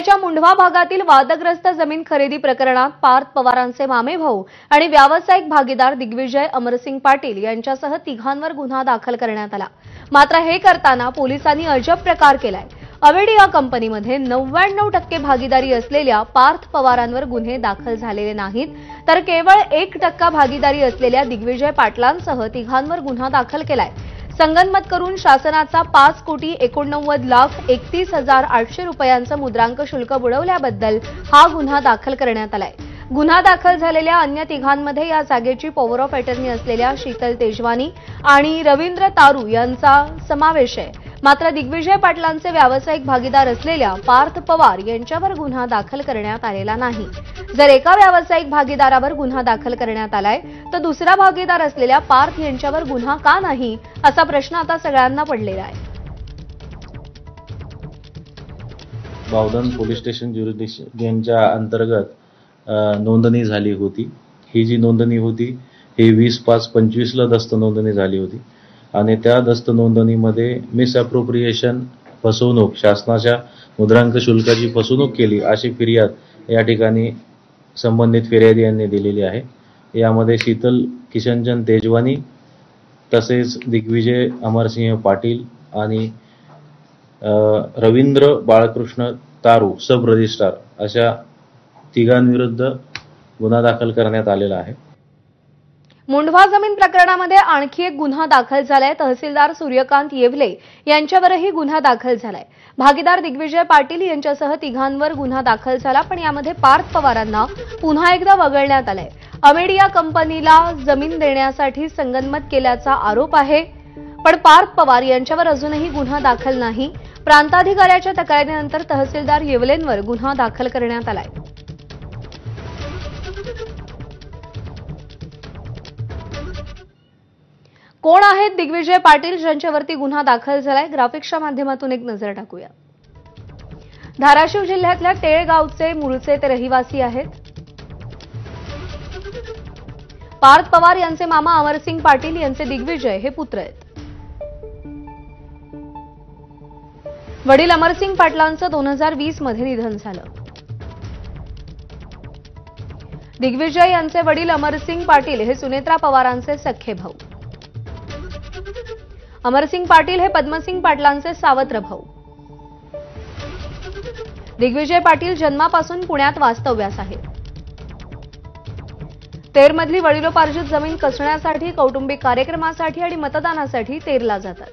च्या मुंढवा भागातील वादग्रस्त जमीन खरेदी प्रकरणात पार्थ पवारांचे मामेभाऊ आणि व्यावसायिक भागीदार दिग्विजय अमरसिंग पाटील यांच्यासह तिघांवर गुन्हा दाखल करण्यात आला। मात्र हे करताना पोलिसांनी अजब प्रकार केलाय। अवेडिया कंपनीमध्ये 99% भागीदारी असलेल्या पार्थ पवारांवर गुन्हे दाखल झालेले नाहीत, तर केवळ 1% भागीदारी असलेल्या दिग्विजय पाटलांसह तिघांवर गुन्हा दाखल केलाय। संगनमत करून शासनाचा 5,89,31,800 रुपयांचं मुद्रांक शुल्क बुडवल्याबद्दल हा गुन्हा दाखल करण्यात आलाय। गुन्हा दाखल झालेल्या अन्य तिघांमध्ये या जागेची पॉवर ऑफ अटर्नी असलेल्या शीतल तेजवानी आणि रवींद्र तारू यांचा समावेश आहे। मात्र दिग्विजय पाटलांचे व्यावसायिक भागीदार असलेल्या पार्थ पवार यांच्यावर गुन्हा दाखल करण्यात आलेला नाही। जर एका व्यावसायिक भागीदारावर गुन्हा दाखल करण्यात आलाय तर दुसरा भागीदार असलेल्या पार्थ यांच्यावर गुन्हा का नाही असा प्रश्न आता सगळ्यांना पडलेला आहे। बावधन पोलीस स्टेशन ज्युरिडिक्शनच्या अंतर्गत नोंदणी झाली होती। ही जी नोंदणी होती ही 20/5/25 ला दस्त नोंदणी झाली होती आणि त्या दस्त नोंदणीमध्ये मिसअप्रोप्रिएशन फसवणूक, शासनाच्या मुद्रांक शुल्काची फसवणूक केली अशी फिर्याद या ठिकाणी संबंधित फिर्यादी यांनी दिलेली आहे। यामध्ये शीतल किशनचंद तेजवानी तसेच दिग्विजय अमरसिंह पाटील आणि रवींद्र बाळकृष्ण तारू सब रजिस्ट्रार अशा तिघांविरुद्ध गुन्हा दाखल करण्यात आलेला आहे। मुंढवा जमीन प्रकरणामध्ये आणखी एक गुन्हा दाखल झालाय। तहसीलदार सूर्यकांत येवले यांच्यावरही गुन्हा दाखल झालाय। भागीदार दिग्विजय पाटील यांच्यासह तिघांवर गुन्हा दाखल झाला, पण यामध्ये पार्थ पवारांना पुन्हा एकदा वगळण्यात आलंय। अमेडिया कंपनीला जमीन देण्यासाठी संगनमत केल्याचा आरोप आहे, पण पार्थ पवार यांच्यावर अजूनही गुन्हा दाखल नाही। प्रांताधिकाऱ्याच्या तक्रारीनंतर तहसीलदार येवलेंवर गुन्हा दाखल करण्यात आलाय। कोण आहेत दिग्विजय पाटील ज्यांच्यावरती गुन्हा दाखल झालाय? ग्राफिक्सच्या माध्यमातून एक नजर टाकूया। धाराशिव जिल्ह्यातल्या टेळ गावचे मूळचे ते रहिवासी आहेत। पार्थ पवार यांचे मामा अमरसिंग पाटील यांचे दिग्विजय हे पुत्र आहेत। वडील अमरसिंग पाटलांचं 2020 मध्ये निधन झालं। दिग्विजय यांचे वडील अमरसिंग पाटील हे सुनेत्रा पवारांचे सख्खे भाऊ। अमरसिंग पाटील हे पद्मसिंग पाटलांचे सावत्र भाऊ। दिग्विजय पाटील जन्मापासून पुण्यात वास्तव्यास आहेत। तेरमधली वडिलोपार्जित जमीन कसण्यासाठी, कौटुंबिक कार्यक्रमासाठी आणि मतदानासाठी तेरला जातात।